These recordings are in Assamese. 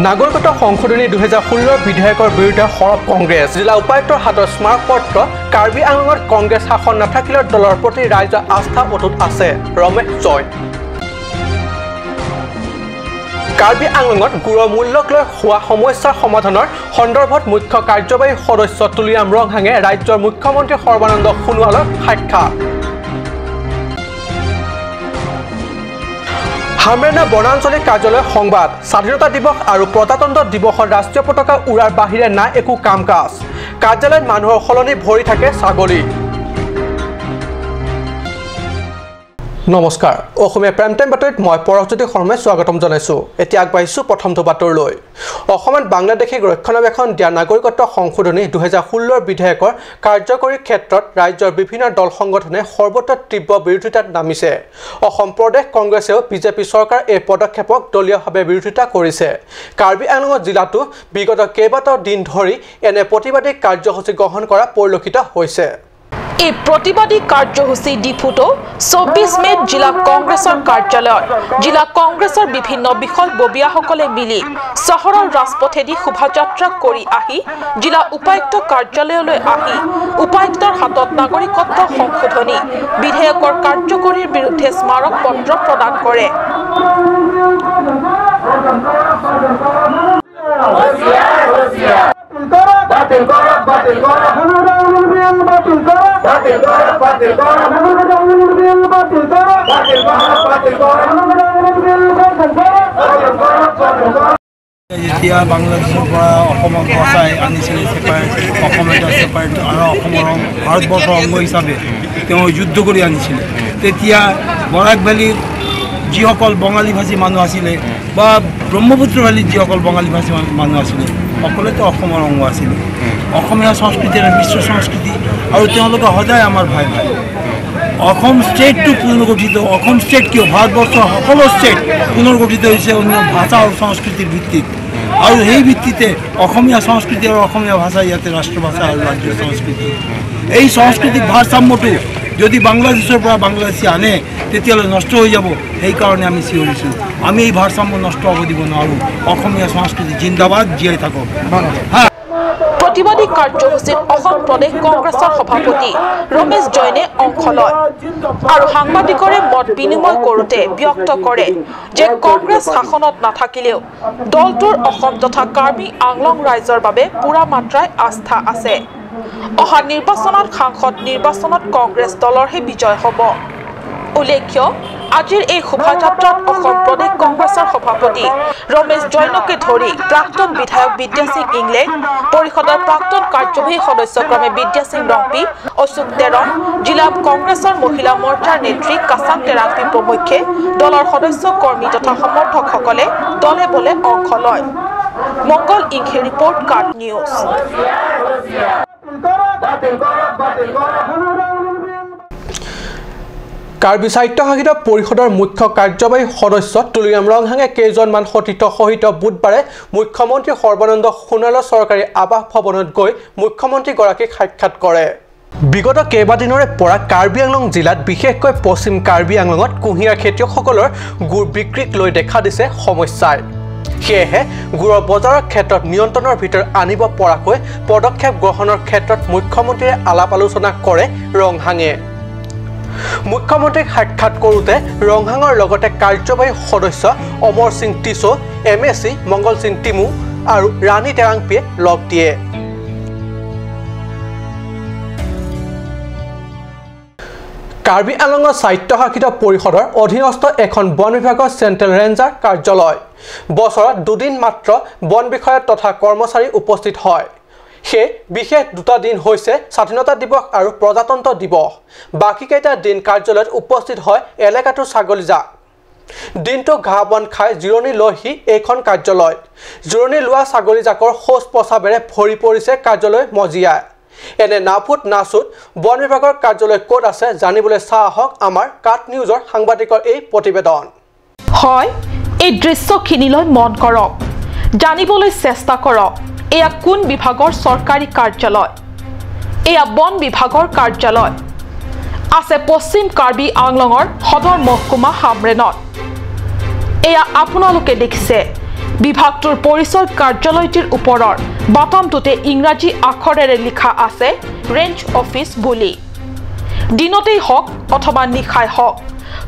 নাগৰিকত্ব সংশোধনী 2016 বিধেয়কৰ বিৰুদ্ধে সৰব কংগ্ৰেছ জিলা উপায়ুক্তৰ হাতত স্মাৰকপত্ৰ কাৰ্বি আংলঙত কংগ্ৰেছ শাসন নাথাকিলেও দলৰ প্ৰতি ৰাইজৰ আস্থা অটুট আছে ৰমেশ জয় কাৰ্বি আংলঙত গুড়ৰ মূল্যক লৈ হোৱা সমস্যাৰ সমাধানৰ সন্দৰ্ভত মুখ্য কাৰ্যবাহী সদস্য তুলিৰাম ৰংহাঙে ৰাজ্যৰ মুখ্যমন্ত্ৰী সৰ্বানন্দ সোণোৱালৰ সাক্ষাৎ হামৰেনা বনাঞ্চলিক কাৰ্যালয় সংবাদ স্বাধীনতা দিৱস আৰু প্ৰজাতন্ত্ৰ দিৱসৰ ৰাষ্ট্ৰীয় পতাকা উৰাৰ বাহিৰে নাই একো কাম কাজ কাৰ্যালয়ত মানুহৰ সলনি ভৰি থাকে ছাগলী নমস্কাৰ অসমীয়া প্ৰাইম টাইম বাতৰিত মই পৰজ্যোতি শৰ্মাই স্বাগতম জনাইছো এতিয়া আগবাঢ়িছো প্ৰথমটো বাতৰিলৈ অসমত বাংলাদেশীক ৰক্ষণাবেক্ষণ দিয়া নাগৰিকত্ব সংশোধনী 2016 বিধেয়কৰ কাৰ্যকৰীৰ ক্ষেত্ৰত ৰাজ্যৰ বিভিন্ন দল সংগঠনে সৰ্বত্ৰ তীব্ৰ বিৰোধিতাত নামিছে অসম প্ৰদেশ কংগ্ৰেছেও বিজেপি চৰকাৰ এই পদক্ষেপক দলীয়ভাৱে বিৰোধিতা কৰিছে কাৰ্বি আংলং জিলাতো বিগত কেইবাটাও দিন ধৰি এনে প্ৰতিবাদী কাৰ্যসূচী গ্ৰহণ কৰা পৰিলক্ষিত হৈছে এই প্ৰতিবাদী কাৰ্যসূচী ডিফুটো 24 মেত জিলা কংগ্ৰেছৰ কাৰ্যালয়ত জিলা কংগ্ৰেছৰ বিভিন্ন বিষয়ববীয়াসকলে মিলি চহৰৰ ৰাজপথেদি শোভাযাত্ৰা কৰি আহি জিলা উপায়ুক্ত কাৰ্যালয়লৈ আহি উপায়ুক্তৰ হাতত নাগৰিকত্ব সংশোধনী বিধেয়কৰ কাৰ্যকৰীৰ বিৰুদ্ধে স্মাৰক পত্ৰ প্ৰদান কৰে যেতিয়া বাংলাদেশৰ পৰা অসমক বচাই আনিছিলে অসম এটা ছেপাৰেট আৰু অসমৰ ভাৰতবৰ্ষৰ অংগ হিচাপে তেওঁ যুদ্ধ কৰি আনিছিলে তেতিয়া বৰাক ভেলীৰ যিসকল বঙালীভাষী মানুহ আছিলে বা ব্ৰহ্মপুত্ৰ ভেলীত যিসকল বঙালীভাষী মানুহ আছিলে সকলোতে অসমৰ অংগ আছিলে অসমীয়া সংস্কৃতি এটা বিশ্ব সংস্কৃতি আৰু তেওঁলোকে সদায় আমাৰ ভাই ভাই অসম ষ্টেটটো পুনৰ্গঠিত অসম ষ্টেট কিয় ভাৰতবৰ্ষৰ সকলো ষ্টেট পুনৰ্গঠিত হৈছে অন্য ভাষা আৰু সংস্কৃতিৰ ভিত্তিত আৰু সেই ভিত্তিতে অসমীয়া সংস্কৃতি আৰু অসমীয়া ভাষা ইয়াতে ৰাষ্ট্ৰভাষা আৰু ৰাজ্যৰ সংস্কৃতি এই সাংস্কৃতিক ভাৰসাম্যটো যদি বাংলাদেশৰ পৰা বাংলাদেশী আনে তেতিয়াহ'লে নষ্ট হৈ যাব সেইকাৰণে আমি চিঞৰিছোঁ আমি এই ভাৰসাম্য নষ্ট হ'ব দিব নোৱাৰোঁ অসমীয়া সংস্কৃতি জিন্দাবাদ জীয়াই থাকক প্ৰতিবাদী কাৰ্যসূচীত অসম প্ৰদেশ কংগ্ৰেছৰ সভাপতি ৰমেশ জৈনে অংশ লয় আৰু সাংবাদিকৰে মত বিনিময় কৰোঁতে ব্যক্ত কৰে যে কংগ্ৰেছ শাসনত নাথাকিলেও দলটোৰ অসম তথা কাৰ্বি আংলং ৰাইজৰ বাবে পূৰা মাত্ৰায় আস্থা আছে অহা নিৰ্বাচনত সাংসদ নিৰ্বাচনত কংগ্ৰেছ দলৰহে বিজয় হ'ব উল্লেখ্য আজিৰ এই শোভাযাত্ৰাত অসম প্ৰদেশ কংগ্ৰেছৰ সভাপতি ৰমেশ জৈনকে ধৰি প্ৰাক্তন বিধায়ক বিদ্যা সিং ইংলেণ্ড পৰিষদৰ প্ৰাক্তন কাৰ্যবাহী সদস্যক্ৰমে বিদ্যা সিং ৰংপি অশোক তেৰং জিলা কংগ্ৰেছৰ মহিলা মৰ্চাৰ নেত্ৰী কাছাং তেৰাংপি প্ৰমুখ্যে দলৰ সদস্য কৰ্মী তথা সমৰ্থকসকলে দলে বলে অংশ লয় মংগল ইংখে ৰিপৰ্ট কাৰ্ড নিউজ কাৰ্বি স্বায়ত্তশাসিত পৰিষদৰ মুখ্য কাৰ্যবাহী সদস্য তুলিৰাম ৰংহাঙে কেইজনমান সতীৰ্থ সহিত বুধবাৰে মুখ্যমন্ত্ৰী সৰ্বানন্দ সোণোৱালৰ চৰকাৰী আৱাস ভৱনত গৈ মুখ্যমন্ত্ৰীগৰাকীক সাক্ষাৎ কৰে বিগত কেইবাদিনৰে পৰা কাৰ্বি আংলং জিলাত বিশেষকৈ পশ্চিম কাৰ্বি আংলঙত কুঁহিয়াৰ খেতিয়কসকলৰ গুড় বিক্ৰীক লৈ দেখা দিছে সমস্যাই সেয়েহে গুড়ৰ বজাৰৰ ক্ষেত্ৰত নিয়ন্ত্ৰণৰ ভিতৰত আনিব পৰাকৈ পদক্ষেপ গ্ৰহণৰ ক্ষেত্ৰত মুখ্যমন্ত্ৰীয়ে আলাপ আলোচনা কৰে ৰংহাঙে মুখ্যমন্ত্ৰীক সাক্ষাৎ কৰোঁতে ৰংহাঙৰ লগতে কাৰ্যবাহী সদস্য অমৰ সিং টিছো MSc মংগল সিং টিমু আৰু ৰাণী তেৰাংপিয়ে লগ দিয়ে কাৰ্বি আংলঙৰ স্বায়ত্তশাসিত পৰিষদৰ অধীনস্থ এখন বন বিভাগৰ চেণ্ট্ৰেল ৰেঞ্জাৰ কাৰ্যালয় বছৰত দুদিন মাত্ৰ বন বিষয়া তথা কৰ্মচাৰী উপস্থিত হয় সেই বিশেষ দুটা দিন হৈছে স্বাধীনতা দিৱস আৰু প্ৰজাতন্ত্ৰ দিৱস বাকীকেইটা দিন কাৰ্যালয়ত উপস্থিত হয় এলেকাটোৰ ছাগলীজাক দিনটো ঘাঁহ বন খাই জিৰণি লয়হি এইখন কাৰ্যালয়ত জিৰণি লোৱা ছাগলীজাকৰ শৌচ প্ৰস্ৰাৱেৰে ভৰি পৰিছে কাৰ্যালয় মজিয়াই এনে নাফুট নাচুট বন বিভাগৰ কাৰ্যালয় ক'ত আছে জানিবলৈ চাই আহক আমাৰ কাট নিউজৰ সাংবাদিকৰ এই প্ৰতিবেদন হয় এই দৃশ্যখিনিলৈ মন কৰক জানিবলৈ চেষ্টা কৰক এয়া কোন বিভাগৰ চৰকাৰী কাৰ্যালয় এয়া বন বিভাগৰ কাৰ্যালয় আছে পশ্চিম কাৰ্বি আংলঙৰ সদৰ মহকুমা হামৰেনত এয়া আপোনালোকে দেখিছে বিভাগটোৰ পৰিচয় কাৰ্যালয়টিৰ ওপৰৰ বাটামটোতে ইংৰাজী আখৰেৰে লিখা আছে ৰেঞ্জ অফিচ বুলি দিনতেই হওক অথবা নিশাই হওক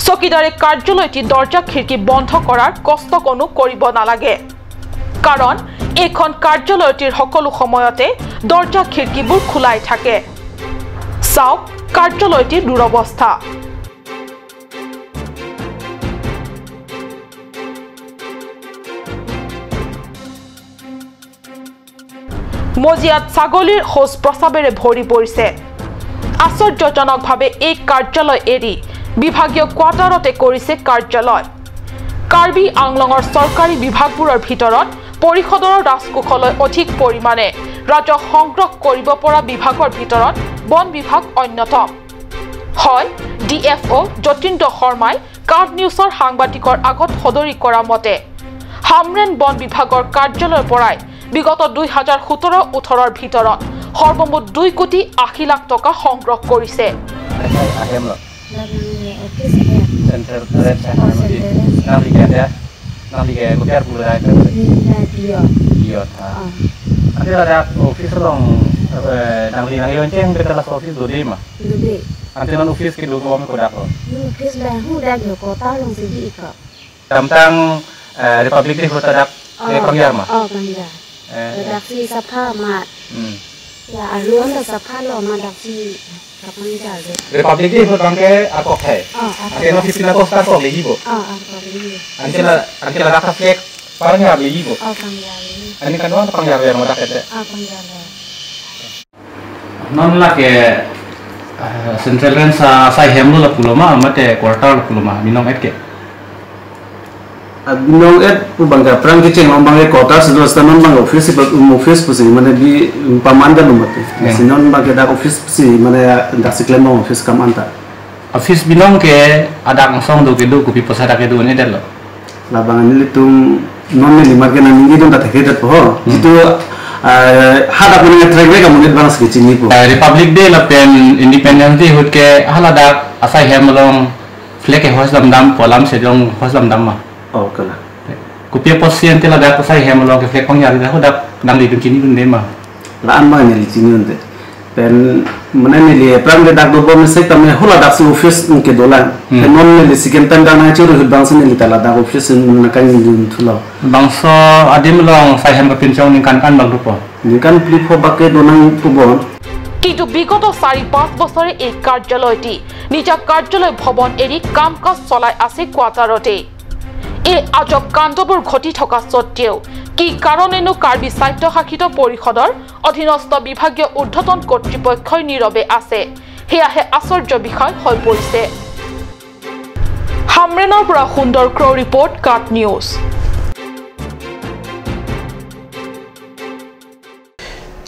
চকীদাৰে কাৰ্যালয়টি দৰ্জা খিৰিকী বন্ধ কৰাৰ কষ্ট কোনো কৰিব নালাগে কাৰণ এখন কাৰ্যালয়টিৰ সকলো সময়তে দৰ্জা খিৰিকীবোৰ খোলাই থাকে চাওক কাৰ্যালয়টিৰ দুৰৱস্থা মজিয়াত ছাগলীৰ হোজ প্ৰসাৱেৰে ভৰি পৰিছে আশ্চৰ্যজনকভাৱে এই কাৰ্যালয় এৰি বিভাগীয় কোৱাৰ্টাৰতে কৰিছে কাৰ্যালয় কাৰ্বি আংলঙৰ চৰকাৰী বিভাগবোৰৰ ভিতৰত পৰিষদৰ ৰাজকোষলৈ অধিক পৰিমাণে ৰাজহ সংগ্ৰহ কৰিব পৰা বিভাগৰ ভিতৰত বন বিভাগ অন্যতম হয় ডিএফঅ যতীন্দ্ৰ শৰ্মাই কাৰ্ড নিউজৰ সাংবাদিকৰ আগত সদৰি কৰা মতে হামৰেন বন বিভাগৰ কাৰ্যালয়ৰ পৰাই বিগত 2017-18 ভিতৰত সৰ্বমুঠ 2 কোটি 80 লাখ টকা সংগ্ৰহ কৰিছে Redaksi sapa mat. Ya aluan da sapa lo ma daksi kapang jaje. Republik ni hot bangke akok hai. Ake no fisina ko sta ko lehi bo. Antela raka flex parang ya lehi bo. Ani kan wan pang ya ber mo dakete. Non la ke central ren sa sai hemlo la puloma mate quarter la puloma minong etke. Binong bangga perang kecil bangga kota sedolah stanon bangga office pusi mana di pamanda lumati sinon bangga dak office pusi mana dak siklem office kamanta office binong ke ada langsung do kedu kopi posada kedu ni delo labangan ini tum non ni marga na ningi don tak hedat po itu hada punya track kamu ni bang sekecil ni po Republic Day la pen Independence Day hut ke hala dak asai hemlong flag ke hos dam polam sejong hos dam ma oh kala Kupia posien tela dak sai hemlo ke flek pang yari dah dak nang li dun kini dun dema laan ma ni cini unte pen mana ni li pram de dak do bom se tamne hola dak su office ke dolan pen non ni sikem tan dak na churu bang se ni tala dak office na kan dun thulo bangso adim long sai hem kapin chong ni kan bang dupo ni kan flip ho bakke donang pubon কিন্তু বিগত 4-5 বছৰে এই কাৰ্যালয়টি নিজা কাৰ্যালয় ভৱন এৰি কাম কাজ চলাই আছে কোৱাৰ্টাৰতে এই আজব কাণ্ডবোৰ ঘটি থকা সত্ত্বেও কি কাৰণেনো কাৰ্বি স্বায়ত্তশাসিত পৰিষদৰ অধীনস্থ বিভাগীয় ঊৰ্ধ্বতন কৰ্তৃপক্ষই নীৰৱে আছে হেয়াহে আশ্চৰ্য বিষয় হৈ পৰিছে হামৰেনৰ পৰা সুন্দৰ ক্ৰ ৰিপৰ্ট কাট নিউজ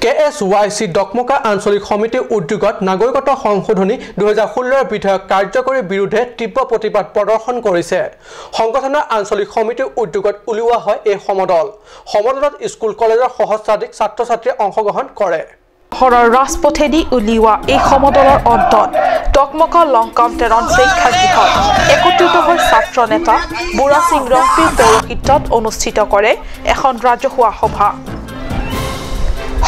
KSYC ডকমকা আঞ্চলিক সমিতিৰ উদ্যোগত নাগৰিকত্ব সংশোধনী 2016 বিধেয়ক কাৰ্যকৰীৰ বিৰুদ্ধে তীব্ৰ প্ৰতিবাদ প্ৰদৰ্শন কৰিছে সংগঠনৰ আঞ্চলিক সমিতিৰ উদ্যোগত উলিওৱা হয় এই সমদলত স্কুল কলেজৰ সহস্ৰাধিক ছাত্ৰ-ছাত্ৰীয়ে অংশগ্ৰহণ কৰে হৰৰ ৰাজপথেদি উলিওৱা এই সমদলৰ অন্তত ডকমকা লংকামটেৰণ প্ৰেক্ষাগৃহত একত্ৰিত হৈ ছাত্ৰ নেতা বুঢ়া সিং ৰংপিৰ পৌৰহিত্যত অনুষ্ঠিত কৰে এখন ৰাজহুৱা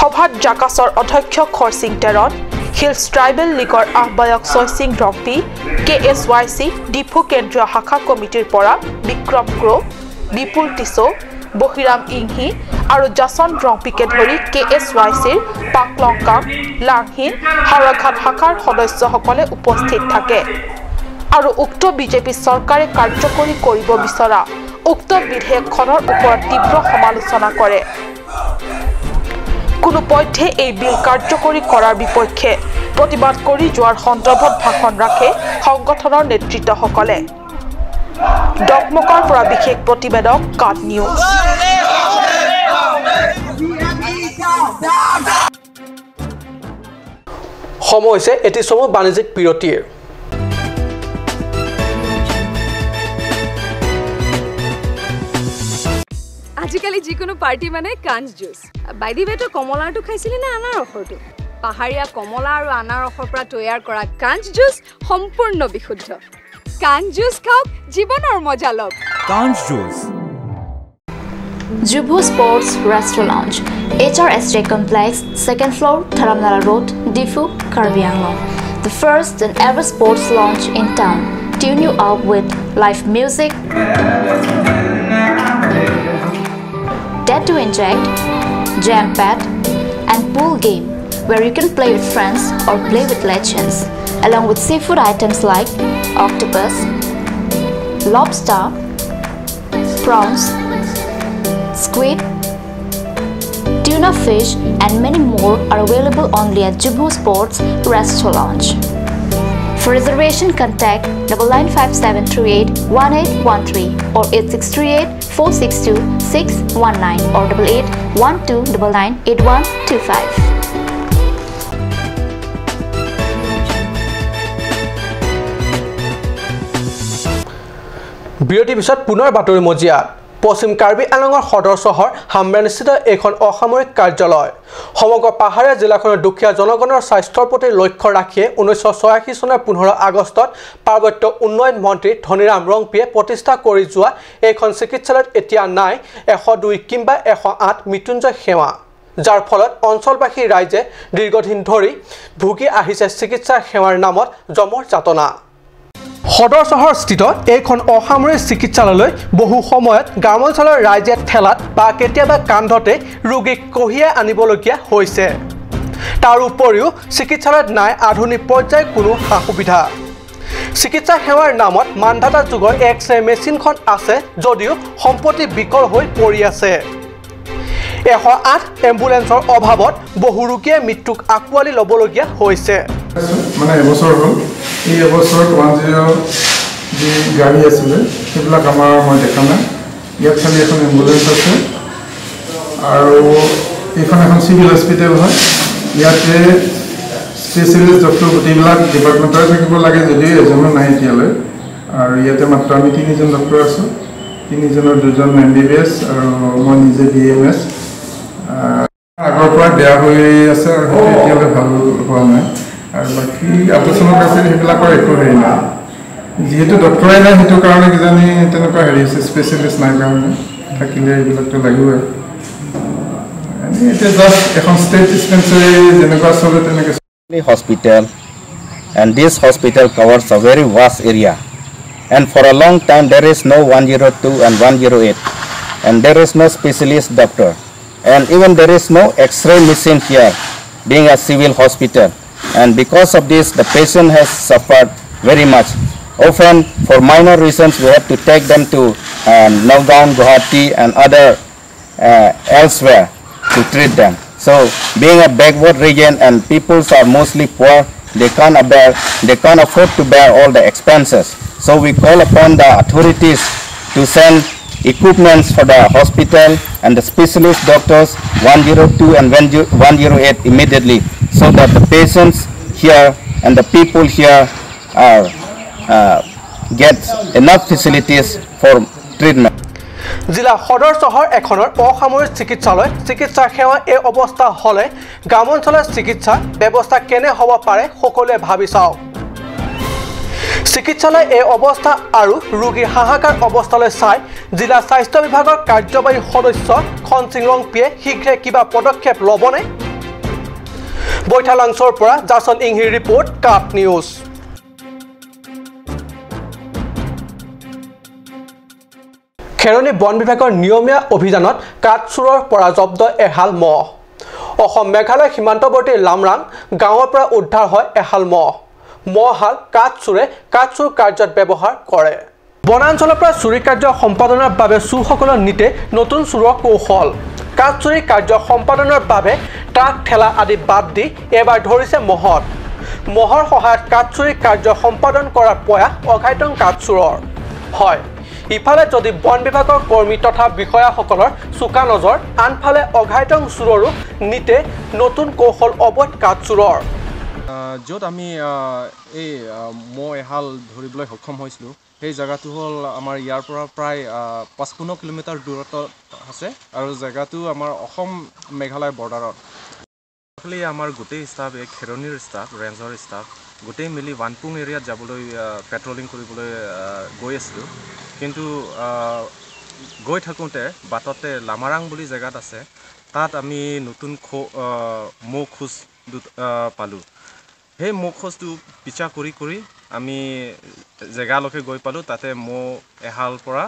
সভাত জাকাছৰ অধ্যক্ষ খৰসিং তেৰণ হিলছ ট্ৰাইবেল লীগৰ আহ্বায়ক ছয়সিং ৰম্পি KSYC ডিফু কেন্দ্ৰীয় শাখা কমিটিৰ পৰা বিক্ৰম ক্ৰো বিপুল টিছো বহিৰাম ইংহি আৰু জাসন ৰম্পিকে ধৰি KSYCৰ পাকলংকাম লাংহিন হাৰাঘাট শাখাৰ সদস্যসকলে উপস্থিত থাকে আৰু উক্ত বিজেপি চৰকাৰে কাৰ্যকৰী কৰিব বিচৰা উক্ত বিধেয়কখনৰ ওপৰত তীব্ৰ সমালোচনা কৰে কোনো পক্ষে এই বিল কাৰ্যকৰী কৰাৰ বিপক্ষে প্ৰতিবাদ কৰি যোৱাৰ সন্দৰ্ভত ভাষণ ৰাখে সংগঠনৰ নেতৃত্বসকলে ডকমকাৰ পৰা বিশেষ প্ৰতিবেদক কাট নিউজ সময় হৈছে এটি সময় বাণিজ্যিক বিৰতিৰ আজিকালি যিকোনো পাৰ্টি মানে কাঞ্জ জুচ বাইদি বেটো কমলাটো খাইছিলি না আনাৰসৰটো পাহাৰীয়া কমলা আৰু আনাৰসৰ পৰা তৈয়াৰ কৰা কাঞ্জ জুচ সম্পূৰ্ণ বিশুদ্ধ কাঞ্জ জুচ খাওক জীৱনৰ মজা লওক কাঞ্জ juice Jubu Sports Restaurant Lounge, HRSJ Complex, 2nd floor, Dharamnala Road, Difu, Karbi Anglong. The first and ever sports lounge in town. Tune you up with live music, Dare to Inject, Jam Pad, and pool game, where you can play with friends or play with legends, along with seafood items like octopus, lobster, prawns, squid, tuna fish, and many more are available only at Jubu Sports Restaurant Lounge. For reservation, contact 9957381813 or 8638462619 or 8812998125. বিৰতিৰ পিছত পুনৰ বাতৰি মজিয়াত পশ্চিম কাৰ্বি আংলঙৰ সদৰ চহৰ হামৰানিস্থিত এখন অসামৰিক কাৰ্যালয় সমগ্ৰ পাহাৰীয়া জিলাখনৰ দুখীয়া জনগণৰ স্বাস্থ্যৰ প্ৰতি লক্ষ্য ৰাখি 1986 চনৰ 15 আগষ্টত পাৰ্বত্য উন্নয়ন মন্ত্ৰী ধনীৰাম ৰংপিয়ে প্ৰতিষ্ঠা কৰি যোৱা এখন চিকিৎসালয়ত এতিয়া নাই 102 কিংবা 108 মৃত্যুঞ্জয় সেৱা যাৰ ফলত অঞ্চলবাসী ৰাইজে দীৰ্ঘদিন ধৰি ভুগি আহিছে চিকিৎসা সেৱাৰ নামত জমৰ যাতনা সদৰ চহৰ স্থিত এইখন অসামৰিক চিকিৎসালয়লৈ বহু সময়ত গ্ৰামাঞ্চলৰ ৰাইজে ঠেলাত বা কেতিয়াবা কান্ধতে ৰোগীক কঢ়িয়াই আনিবলগীয়া হৈছে তাৰ উপৰিও চিকিৎসালয়ত নাই আধুনিক পৰ্যায়ৰ কোনো সা-সুবিধা চিকিৎসা সেৱাৰ নামত মানধাতা যুগৰ এক্স-ৰে মেচিনখন আছে যদিও সম্পত্তি বিকল হৈ পৰি আছে 108 এম্বুলেন্সৰ অভাৱত বহু ৰোগীয়ে মৃত্যুক আকোৱালি ল'বলগীয়া হৈছে মানে এবছৰ হ'ল এই এবছৰত 10 যি গাড়ী আছিলে সেইবিলাক আমাৰ মই দেখা নাই ইয়াত খালি এখন এম্বুলেন্স আছে আৰু এইখন এখন চিভিল হস্পিটেল হয় ইয়াতে স্পেচিয়েলিষ্ট ডক্টৰ গোটেইবিলাক ডিপাৰ্টমেণ্টৰ থাকিব লাগে যদিও এজনো নাই এতিয়ালৈ আৰু ইয়াতে মাত্ৰ আমি 3জন ডক্টৰ আছোঁ 3জনৰ 2জন MBBS আৰু মই নিজে BMS আগৰ পৰা বেয়া হৈ আছে আৰু এতিয়ালৈ ভাল হোৱা নাই আৰু বাকি অপাৰেশ্যনৰ কাছে সেইবিলাকৰ একো হেৰি নাই যেহেতু ডক্টৰে নাই সেইটো কাৰণে কিজানি তেনেকুৱা হেৰি আছে স্পেচিয়েলিষ্ট নাই কাৰণে থাকিলে এইবিলাকতো লাগিবই এটা জাষ্ট এখন ষ্টেট ডিস্পেন্সাৰী যেনেকুৱা চলে তেনেকৈ hospital and this hospital covers a very vast area and for a long time there is no 102 and 108 and there is no specialist doctor and even there is no x-ray machine here being a civil hospital and because of this the patient has suffered very much often for minor reasons we have to take them to Nagaon, Guwahati and other elsewhere to treat them so being a backward region and peoples are mostly poor they can't afford to bear all the expenses so we call upon the authorities to send equipments for the hospital and the specialist doctors 102 and 108 immediately so that the patients here and the people here are get enough facilities for treatment জিলা সদৰ চহৰ এখনৰ অসামৰিক চিকিৎসালয় চিকিৎসা সেৱা এই অৱস্থা হলে গ্ৰামাঞ্চলৰ চিকিৎসা ব্যৱস্থা কেনে হ'ব পাৰে সকলোৱে ভাবি চাওক চিকিৎসালয় এই অৱস্থা আৰু ৰোগীৰ হাহাকাৰ অৱস্থালৈ চাই জিলা স্বাস্থ্য বিভাগৰ কাৰ্যবাহী সদস্য খনসিং ৰংপিয়ে শীঘ্ৰে কিবা পদক্ষেপ ল'বনে বৈঠালাংছৰ পৰা জাসন ইংহিৰ ৰিপৰ্ট কাপ নিউজ খেৰনি বন বিভাগৰ নিয়মীয়া অভিযানত কাঠচুৰৰ পৰা জব্দ এহাল মহ অসম মেঘালয় সীমান্তৱৰ্তী লামৰাং গাঁৱৰ পৰা উদ্ধাৰ হয় এহাল মহহাল কাঠচুৰ কাৰ্যত ব্যৱহাৰ কৰে বনাঞ্চলৰ পৰা চুৰি কাৰ্য সম্পাদনৰ বাবে চুৰসকলৰ নীতে নতুন চুৰৰ কৌশল কাঠচুৰি কাৰ্য সম্পাদনৰ বাবে ট্ৰাক ঠেলা আদি বাদ দি এবাৰ ধৰিছে মহৰ সহায়ত কাঠচুৰি কাৰ্য সম্পাদন কৰাৰ প্ৰয়াস অঘাইটং কাঠচুৰৰ হয় ইফালে যদি বন বিভাগৰ কৰ্মী তথা বিষয়াসকলৰ চুকা নজৰ আনফালে অঘাইটং চুৰৰো নীতে নতুন কৌশল অবৈধ কাঠচুৰৰ য'ত আমি এই মহ এহাল ধৰিবলৈ সক্ষম হৈছিলোঁ সেই জেগাটো হ'ল আমাৰ ইয়াৰ পৰা প্ৰায় 55 কিলোমিটাৰ দূৰত্বত আছে আৰু জেগাটো আমাৰ অসম মেঘালয় বৰ্ডাৰত খালি আমাৰ গোটেই ষ্টাফ এক খেৰনিৰ ষ্টাফ ৰেঞ্জৰ ষ্টাফ গোটেই মিলি বানপুং এৰিয়াত যাবলৈ পেট্ৰলিং কৰিবলৈ গৈ আছিলোঁ কিন্তু গৈ থাকোঁতে বাটতে লামাৰাং বুলি জেগাত আছে তাত আমি নতুন মৌ খোজ পালোঁ সেই মৌ খোজটো পিছা কৰি আমি জেগালৈকে গৈ পালোঁ তাতে মৌ এহাল পৰা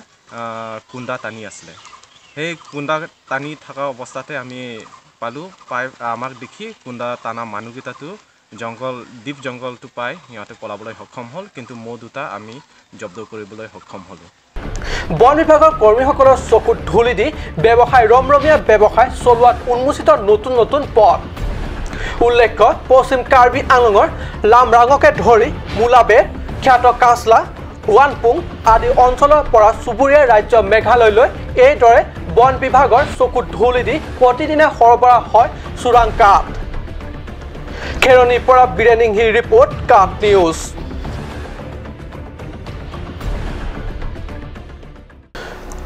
কুণ্ডা টানি আছিলে সেই কুণ্ডা টানি থকা অৱস্থাতে আমি পালোঁ পাই আমাক দেখি কুণ্ডা টানা মানুহকেইটাটো ডিপ জংঘলটো পাই সিহঁতে পলাবলৈ সক্ষম হ'ল কিন্তু মৌ দুটা আমি জব্দ কৰিবলৈ সক্ষম হ'লোঁ বন বিভাগৰ কৰ্মীসকলৰ চকুত ধূলি দি ব্যৱসায় ৰমৰমীয়া ব্যৱসায় চলোৱাত উন্মোচিত নতুন পথ উল্লেখ্য পশ্চিম কাৰ্বি আংলঙৰ লামৰাঙকে ধৰি মোলাবে খ্যাত কাছলা ওৱানপুং আদি অঞ্চলৰ পৰা চুবুৰীয়া ৰাজ্য মেঘালয়লৈ এইদৰে বন বিভাগৰ চকুত ধূলি দি প্ৰতিদিনে সৰবৰাহ হয় চোৰাং কাঠ খেৰণিৰ পৰা বিৰেনিংহি ৰিপৰ্ট কাঠ নিউজ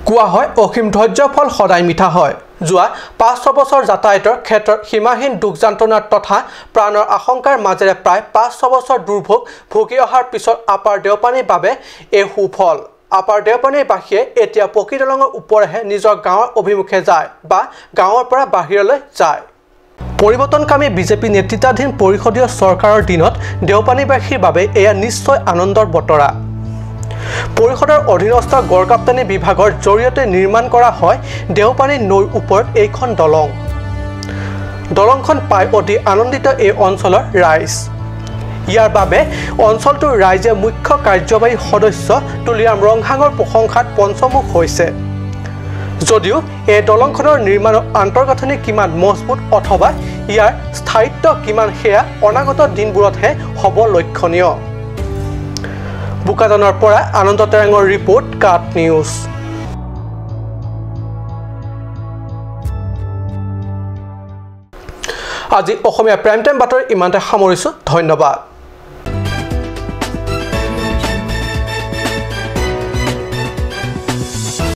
কোৱা হয় অসীম ধৈৰ্যৰ ফল সদায় মিঠা হয় যোৱা ৫-৬ বছৰ যাতায়াতৰ ক্ষেত্ৰত সীমাহীন দুখ যন্ত্ৰণাৰ তথা প্ৰাণৰ আশংকাৰ মাজেৰে প্ৰায় ৫-৬ বছৰ দুৰ্ভোগ ভুগি অহাৰ পিছত আপাৰ দেওপানীৰ বাবে এই সুফল আপাৰ দেওপানীৰ বাসীয়ে এতিয়া পকী দলঙৰ ওপৰেহে নিজৰ গাঁৱৰ অভিমুখে যায় বা গাঁৱৰ পৰা বাহিৰলৈ যায় পৰিৱৰ্তনকামী বিজেপি নেতৃত্বাধীন পৰিষদীয় চৰকাৰৰ দিনত দেওপানীবাসীৰ বাবে এয়া নিশ্চয় আনন্দৰ বতৰা পৰিষদৰ অধীনস্থ গড়কাপ্তানি বিভাগৰ জৰিয়তে নিৰ্মাণ কৰা হয় দেওপানী নৈৰ ওপৰত এইখন দলংখন পাই অতি আনন্দিত এই অঞ্চলৰ ৰাইজ ইয়াৰ বাবে অঞ্চলটোৰ ৰাইজে মুখ্য কাৰ্যবাহী সদস্য তুলিৰাম ৰংহাঙৰ প্ৰশংসাত পঞ্চমুখ হৈছে যদিও এই দলংখনৰ নিৰ্মাণৰ আন্তঃগাঁথনি কিমান মজবুত অথবা ইয়াৰ স্থায়িত্ব কিমান সেয়া অনাগত দিনবোৰতহে হ'ব লক্ষণীয় বুকাজানৰ পৰা আনন্দ তেৰাঙৰ ৰিপৰ্ট কাঠ নিউজ আজি অসমীয়া প্ৰাইম টাইম বাতৰি ইমানতে সামৰিছোঁ ধন্যবাদ